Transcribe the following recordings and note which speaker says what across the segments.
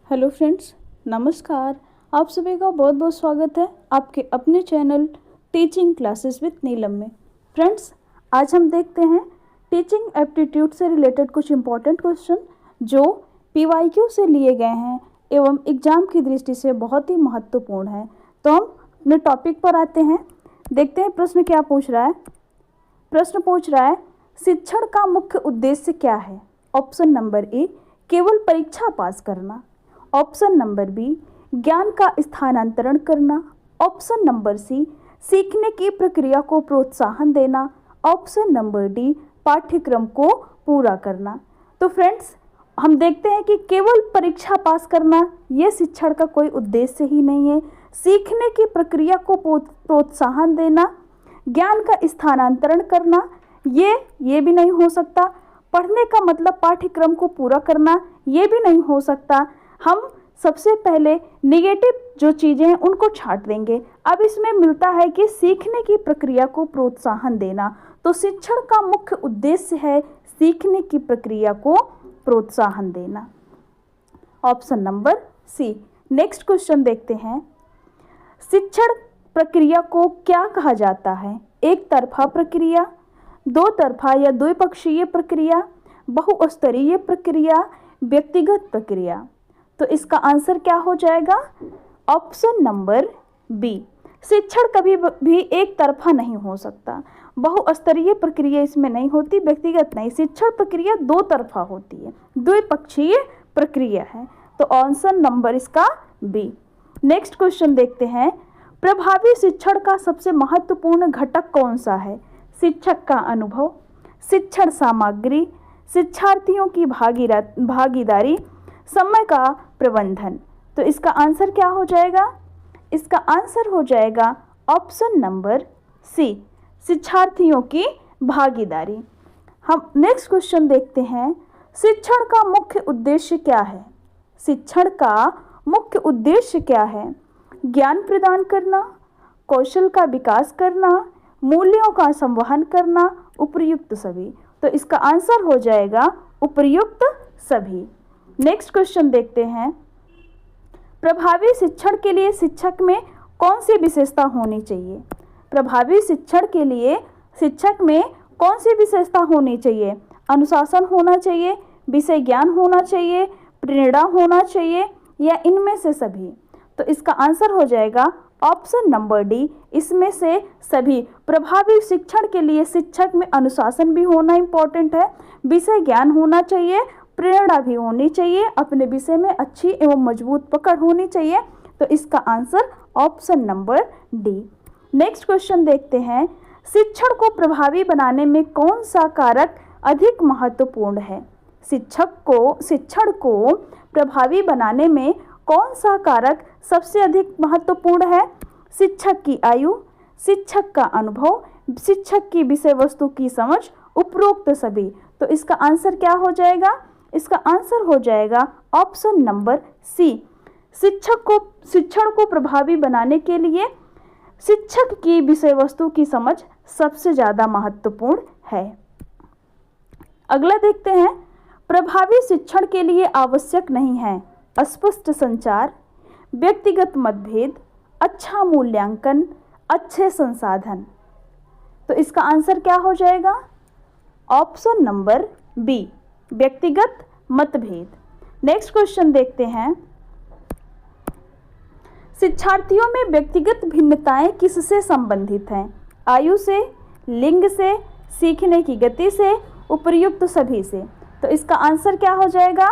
Speaker 1: Hello friends, नमस्कार। आप सभी का बहुत बहुत स्वागत है आपके अपने चैनल टीचिंग क्लासेस विद नीलम में। फ्रेंड्स, आज हम देखते हैं टीचिंग एप्टीट्यूड से रिलेटेड कुछ इम्पॉर्टेंट क्वेश्चन जो पीवाईक्यू से लिए गए हैं एवं एग्जाम की दृष्टि से बहुत ही महत्वपूर्ण है। तो हम अपने टॉपिक पर आते हैं, देखते हैं प्रश्न क्या पूछ रहा है। प्रश्न पूछ रहा है, शिक्षण का मुख्य उद्देश्य क्या है? ऑप्शन नंबर ए, केवल परीक्षा पास करना। ऑप्शन नंबर बी, ज्ञान का स्थानांतरण करना। ऑप्शन नंबर सी, सीखने की प्रक्रिया को प्रोत्साहन देना। ऑप्शन नंबर डी, पाठ्यक्रम को पूरा करना। तो फ्रेंड्स, हम देखते हैं कि केवल परीक्षा पास करना ये शिक्षण का कोई उद्देश्य ही नहीं है। सीखने की प्रक्रिया को प्रोत्साहन देना, ज्ञान का स्थानांतरण करना, ये भी नहीं हो सकता। पढ़ने का मतलब पाठ्यक्रम को पूरा करना, ये भी नहीं हो सकता। हम सबसे पहले नेगेटिव जो चीज़ें हैं उनको छांट देंगे। अब इसमें मिलता है कि सीखने की प्रक्रिया को प्रोत्साहन देना, तो शिक्षण का मुख्य उद्देश्य है सीखने की प्रक्रिया को प्रोत्साहन देना। Option number C. Next question देखते हैं, शिक्षण प्रक्रिया को क्या कहा जाता है? एक तरफा प्रक्रिया, दो तरफा या द्विपक्षीय प्रक्रिया, बहुस्तरीय प्रक्रिया, व्यक्तिगत प्रक्रिया। तो इसका आंसर क्या हो जाएगा? Option number B. शिक्षण कभी भी एक तरफा नहीं हो सकता। बहुस्तरीय प्रक्रिया इसमें नहीं होती, व्यक्तिगत नहीं। शिक्षण प्रक्रिया दो तरफा होती है, द्विपक्षीय प्रक्रिया है। तो ऑप्शन नंबर इसका बी। नेक्स्ट क्वेश्चन देखते हैं, प्रभावी शिक्षण का सबसे महत्वपूर्ण घटक कौन सा है? शिक्षक का अनुभव, शिक्षण सामग्री, शिक्षार्थियों की भागीदारी, समय का प्रबंधन। तो इसका आंसर क्या हो जाएगा? इसका आंसर हो जाएगा ऑप्शन नंबर सी, शिक्षार्थियों की भागीदारी। हम नेक्स्ट क्वेश्चन देखते हैं, शिक्षण का मुख्य उद्देश्य क्या है? शिक्षण का मुख्य उद्देश्य क्या है? ज्ञान प्रदान करना, कौशल का विकास करना, मूल्यों का संवहन करना, उपर्युक्त सभी। तो इसका आंसर हो जाएगा उपर्युक्त सभी। नेक्स्ट क्वेश्चन देखते हैं, प्रभावी शिक्षण के लिए शिक्षक में कौन सी विशेषता होनी चाहिए? प्रभावी शिक्षण के लिए शिक्षक में कौन सी विशेषता होनी चाहिए? अनुशासन होना चाहिए, विषय ज्ञान होना चाहिए, प्रेरणा होना चाहिए, या इनमें से सभी? तो इसका आंसर हो जाएगा ऑप्शन नंबर डी, इसमें से सभी। प्रभावी शिक्षण के लिए शिक्षक में अनुशासन भी होना इम्पोर्टेंट है, विषय ज्ञान होना चाहिए, प्रेरणा भी होनी चाहिए, अपने विषय में अच्छी एवं मजबूत पकड़ होनी चाहिए। तो इसका answer option number D. Next question देखते हैं, शिक्षण को प्रभावी बनाने में कौन सा कारक अधिक महत्वपूर्ण है? शिक्षण को प्रभावी बनाने में कौन सा कारक सबसे अधिक महत्वपूर्ण है? शिक्षक की आयु, शिक्षक का अनुभव, शिक्षक की विषय वस्तु की समझ, उपरोक्त सभी। तो इसका आंसर क्या हो जाएगा? इसका आंसर हो जाएगा ऑप्शन नंबर सी। शिक्षण को प्रभावी बनाने के लिए शिक्षक की विषय वस्तु की समझ सबसे ज़्यादा महत्वपूर्ण है। अगला देखते हैं, प्रभावी शिक्षण के लिए आवश्यक नहीं है अस्पष्ट संचार, व्यक्तिगत मतभेद, अच्छा मूल्यांकन, अच्छे संसाधन। तो इसका आंसर क्या हो जाएगा? ऑप्शन नंबर बी, व्यक्तिगत मतभेद। नेक्स्ट क्वेश्चन देखते हैं, शिक्षार्थियों में व्यक्तिगत भिन्नताएं किससे संबंधित हैं? आयु से, लिंग से, सीखने की गति से, उपर्युक्त सभी से। तो इसका आंसर क्या हो जाएगा?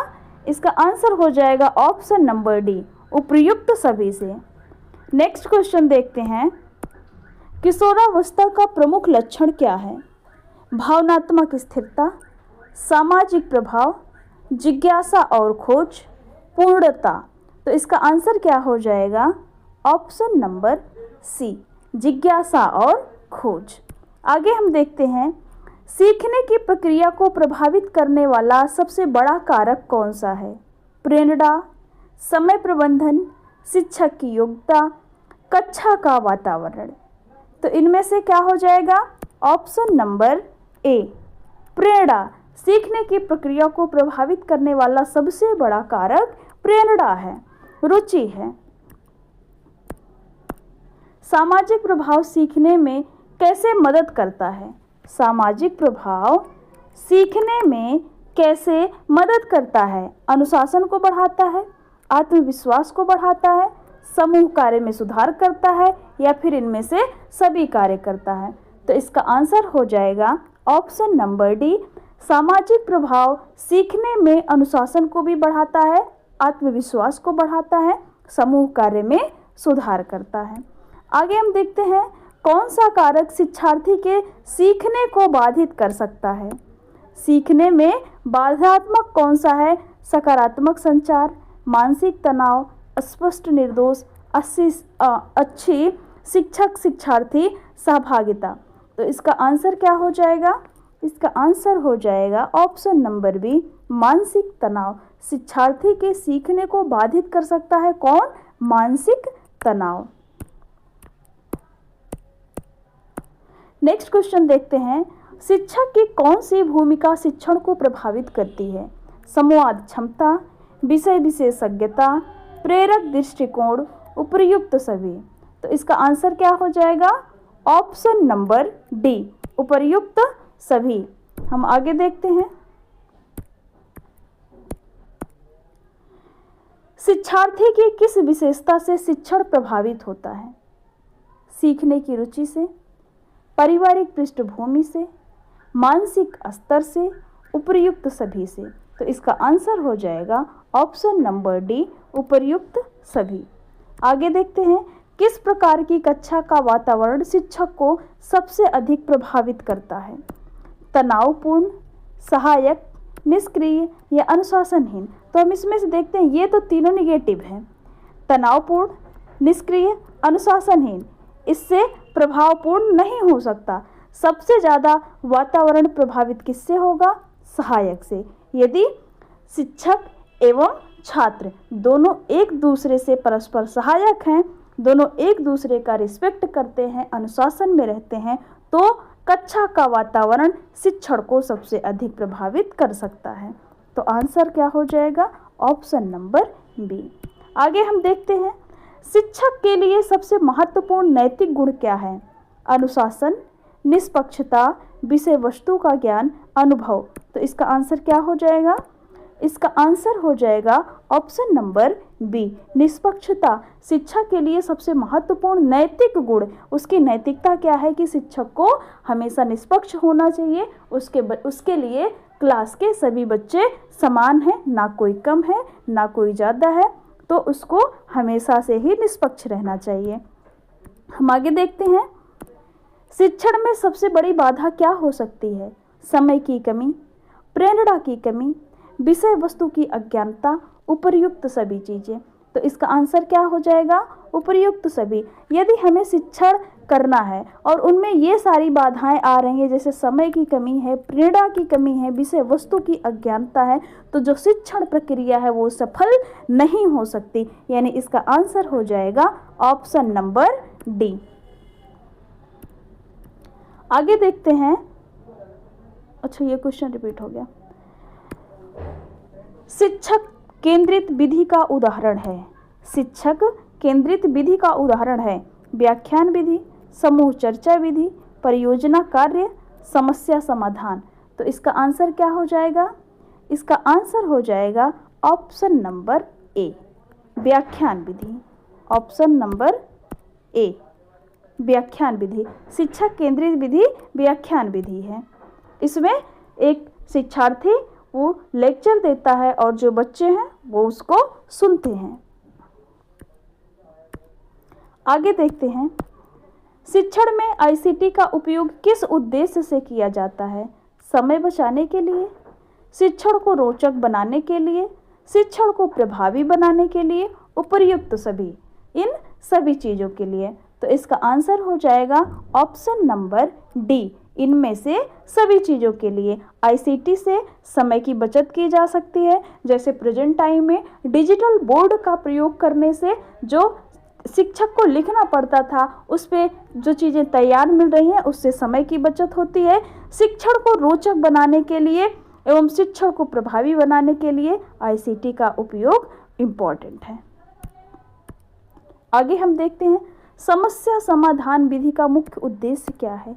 Speaker 1: इसका आंसर हो जाएगा ऑप्शन नंबर डी, उपर्युक्त सभी से। नेक्स्ट क्वेश्चन देखते हैं, किशोरावस्था का प्रमुख लक्षण क्या है? भावनात्मक स्थिरता, सामाजिक प्रभाव, जिज्ञासा और खोज, पूर्णता। तो इसका आंसर क्या हो जाएगा? ऑप्शन नंबर सी, जिज्ञासा और खोज। आगे हम देखते हैं, सीखने की प्रक्रिया को प्रभावित करने वाला सबसे बड़ा कारक कौन सा है? प्रेरणा, समय प्रबंधन, शिक्षक की योग्यता, कक्षा का वातावरण। तो इनमें से क्या हो जाएगा? ऑप्शन नंबर ए, प्रेरणा। सीखने की प्रक्रिया को प्रभावित करने वाला सबसे बड़ा कारक प्रेरणा है, रुचि है। सामाजिक प्रभाव सीखने में कैसे मदद करता है? सामाजिक प्रभाव सीखने में कैसे मदद करता है? अनुशासन को बढ़ाता है, आत्मविश्वास को बढ़ाता है, समूह कार्य में सुधार करता है, या फिर इनमें से सभी कार्य करता है? तो इसका आंसर हो जाएगा ऑप्शन नंबर डी। सामाजिक प्रभाव सीखने में अनुशासन को भी बढ़ाता है, आत्मविश्वास को बढ़ाता है, समूह कार्य में सुधार करता है। आगे हम देखते हैं कौन सा कारक शिक्षार्थी के सीखने को बाधित कर सकता है। सीखने में बाधात्मक कौन सा है? सकारात्मक संचार, मानसिक तनाव, अस्पष्ट निर्देश, अच्छी शिक्षक शिक्षार्थी सहभागिता। तो इसका आंसर क्या हो जाएगा? इसका आंसर हो जाएगा ऑप्शन नंबर बी, मानसिक तनाव। शिक्षार्थी के सीखने को बाधित कर सकता है कौन? मानसिक तनाव। नेक्स्ट क्वेश्चन देखते हैं, शिक्षक की कौन सी भूमिका शिक्षण को प्रभावित करती है? संवाद क्षमता, विषय विशेषज्ञता, प्रेरक दृष्टिकोण, उपर्युक्त सभी। तो इसका आंसर क्या हो जाएगा? ऑप्शन नंबर डी, उपर्युक्त सभी। हम आगे देखते हैं, शिक्षार्थी की किस विशेषता से शिक्षण प्रभावित होता है? सीखने की रुचि से, पारिवारिक पृष्ठभूमि से, मानसिक स्तर से, उपर्युक्त सभी से। तो इसका आंसर हो जाएगा ऑप्शन नंबर डी, उपर्युक्त सभी। आगे देखते हैं, किस प्रकार की कक्षा का वातावरण शिक्षक को सबसे अधिक प्रभावित करता है? तनावपूर्ण, सहायक, निष्क्रिय या अनुशासनहीन? तो हम इसमें से देखते हैं, ये तो तीनों निगेटिव हैं। तनावपूर्ण, निष्क्रिय, अनुशासनहीन, इससे प्रभावपूर्ण नहीं हो सकता। सबसे ज़्यादा वातावरण प्रभावित किससे होगा? सहायक से। यदि शिक्षक एवं छात्र दोनों एक दूसरे से परस्पर सहायक हैं, दोनों एक दूसरे का रिस्पेक्ट करते हैं, अनुशासन में रहते हैं, तो कक्षा का वातावरण शिक्षण को सबसे अधिक प्रभावित कर सकता है। तो आंसर क्या हो जाएगा? Option number B. आगे हम देखते हैं, शिक्षक के लिए सबसे महत्वपूर्ण नैतिक गुण क्या है? अनुशासन, निष्पक्षता, विषय वस्तु का ज्ञान, अनुभव। तो इसका आंसर क्या हो जाएगा? इसका आंसर हो जाएगा ऑप्शन नंबर बी, निष्पक्षता। शिक्षक के लिए सबसे महत्वपूर्ण नैतिक गुण, उसकी नैतिकता क्या है कि शिक्षक को हमेशा निष्पक्ष होना चाहिए। उसके लिए क्लास के सभी बच्चे समान हैं, ना कोई कम है ना कोई ज़्यादा है, तो उसको हमेशा से ही निष्पक्ष रहना चाहिए। हम आगे देखते हैं, शिक्षण में सबसे बड़ी बाधा क्या हो सकती है? समय की कमी, प्रेरणा की कमी, विषय वस्तु की अज्ञानता, उपर्युक्त सभी चीज़ें। तो इसका आंसर क्या हो जाएगा? उपर्युक्त सभी। यदि हमें शिक्षण करना है और उनमें ये सारी बाधाएं आ रही हैं, जैसे समय की कमी है, प्रेरणा की कमी है, विषय वस्तु की अज्ञानता है, तो जो शिक्षण प्रक्रिया है वो सफल नहीं हो सकती। यानी इसका आंसर हो जाएगा ऑप्शन नंबर डी। आगे देखते हैं, अच्छा ये क्वेश्चन रिपीट हो गया। शिक्षक केंद्रित विधि का उदाहरण है। शिक्षक केंद्रित विधि का उदाहरण है व्याख्यान विधि, समूह चर्चा विधि, परियोजना कार्य, समस्या समाधान। तो इसका आंसर क्या हो जाएगा? इसका आंसर हो जाएगा ऑप्शन नंबर ए, व्याख्यान विधि। ऑप्शन नंबर ए, व्याख्यान विधि। शिक्षक केंद्रित विधि व्याख्यान विधि है। इसमें एक शिक्षार्थी वो लेक्चर देता है और जो बच्चे हैं वो उसको सुनते हैं। आगे देखते हैं, शिक्षण में आईसीटी का उपयोग किस उद्देश्य से किया जाता है? समय बचाने के लिए, शिक्षण को रोचक बनाने के लिए, शिक्षण को प्रभावी बनाने के लिए, उपर्युक्त सभी। इन सभी चीज़ों के लिए। तो इसका आंसर हो जाएगा ऑप्शन नंबर डी, इनमें से सभी चीज़ों के लिए। आईसीटी से समय की बचत की जा सकती है, जैसे प्रेजेंट टाइम में डिजिटल बोर्ड का प्रयोग करने से जो शिक्षक को लिखना पड़ता था उस पर जो चीज़ें तैयार मिल रही हैं उससे समय की बचत होती है। शिक्षण को रोचक बनाने के लिए एवं शिक्षण को प्रभावी बनाने के लिए ICT का उपयोग इम्पॉर्टेंट है। आगे हम देखते हैं समस्या समाधान विधि का मुख्य उद्देश्य क्या है।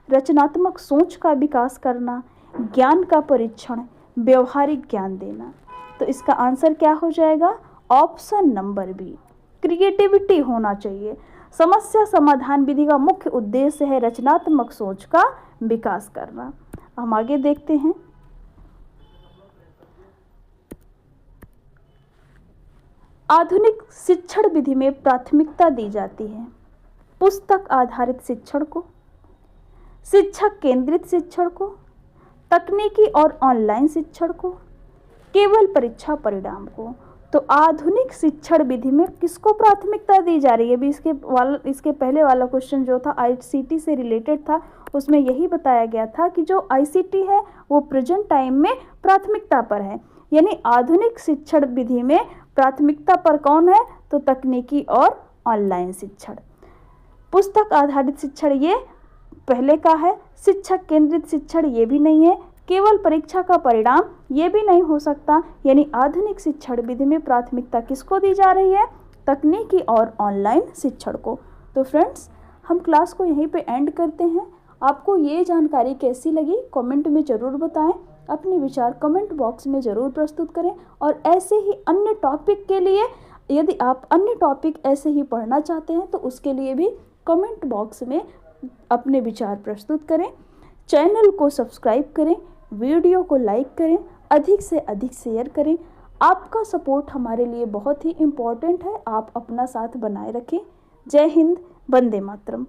Speaker 1: रचनात्मक सोच का विकास करना, ज्ञान का परीक्षण, व्यवहारिक ज्ञान देना। तो इसका आंसर क्या हो जाएगा? ऑप्शन नंबर बी, क्रिएटिविटी होना चाहिए। समस्या समाधान विधि का मुख्य उद्देश्य है रचनात्मक सोच का विकास करना। हम आगे देखते हैं आधुनिक शिक्षण विधि में प्राथमिकता दी जाती है पुस्तक आधारित शिक्षण को, शिक्षक केंद्रित शिक्षण को, तकनीकी और ऑनलाइन शिक्षण को, केवल परीक्षा परिणाम को। तो आधुनिक शिक्षण विधि में किसको प्राथमिकता दी जा रही है? अभी इसके पहले वाला क्वेश्चन जो था ICT से रिलेटेड था, उसमें यही बताया गया था कि जो ICT है वो प्रेजेंट टाइम में प्राथमिकता पर है। यानी आधुनिक शिक्षण विधि में प्राथमिकता पर कौन है? तो तकनीकी और ऑनलाइन शिक्षण। पुस्तक आधारित शिक्षण ये पहले का है, शिक्षक केंद्रित शिक्षण ये भी नहीं है, केवल परीक्षा का परिणाम ये भी नहीं हो सकता। यानी आधुनिक शिक्षण विधि में प्राथमिकता किसको दी जा रही है? तकनीकी और ऑनलाइन शिक्षण को। तो फ्रेंड्स, हम क्लास को यहीं पे एंड करते हैं। आपको ये जानकारी कैसी लगी कमेंट में ज़रूर बताएं। अपने विचार कमेंट बॉक्स में ज़रूर प्रस्तुत करें। और ऐसे ही अन्य टॉपिक के लिए, यदि आप अन्य टॉपिक ऐसे ही पढ़ना चाहते हैं तो उसके लिए भी कमेंट बॉक्स में अपने विचार प्रस्तुत करें। चैनल को सब्सक्राइब करें, वीडियो को लाइक करें, अधिक से अधिक शेयर करें। आपका सपोर्ट हमारे लिए बहुत ही इम्पोर्टेंट है। आप अपना साथ बनाए रखें। जय हिंद, वंदे मातरम।